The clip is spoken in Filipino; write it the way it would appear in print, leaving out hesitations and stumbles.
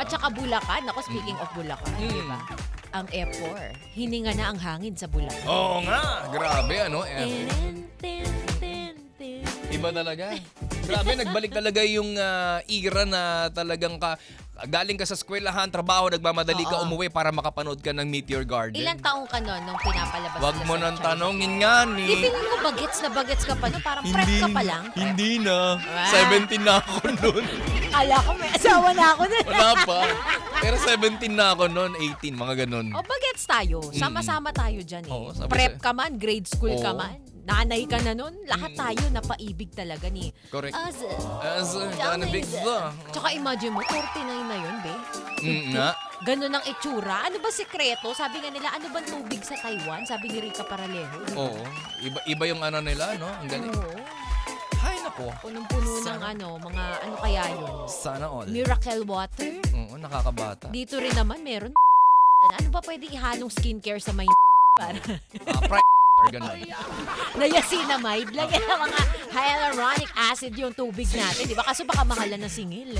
At saka Bulacan. Ako, speaking of Bulacan, di ba? Ang F4, hininga na ang hangin sa Bulacan. Oo nga, grabe ano. Tin, tin, tin, tin. Iba talaga. Grabe, nagbalik talaga yung era na talagang galing ka sa eskwelahan, trabaho, nagmamadali ka umuwi para makapanood ka ng Meteor Garden. Ilang taong ka nun nung pinapalabas Wag sila mo sa nang China? tanongin nga ni. Di feeling ko bagets ka pa no? Parang prep ka pa lang. Hindi na. Ah. 17 na ako nun. Kala ko may asawa na ako nun. Wala pa. Pero 17 na ako nun, 18, mga ganun. O bagets tayo. Sama-sama tayo dyan eh. Oo, sabi Prep sa'yo. ka man, grade school ka Oo. man. Nanay ka na nun. Lahat tayo napaibig talaga ni. Correct. Asa. Johnny Big Za. Tsaka imagine mo, 49 na yun, be. Nga. Ganun ang itsura. Ano ba sekreto? Sabi nga nila, ano bang tubig sa Taiwan? Sabi ni Rica Paralejo. Oo. Iba yung ano nila, no? Ang galing. Oo. Hay nako. Punong-puno ng mga ano kaya yun? Sana all. Miracle water? Oo, nakakabata. Dito rin naman meron. Ano ba pwede ihalong skincare sa may para Ganun. niacinamide? Lagyan ng mga hyaluronic acid yung tubig natin, di ba? Kaso baka mahalan ng singil.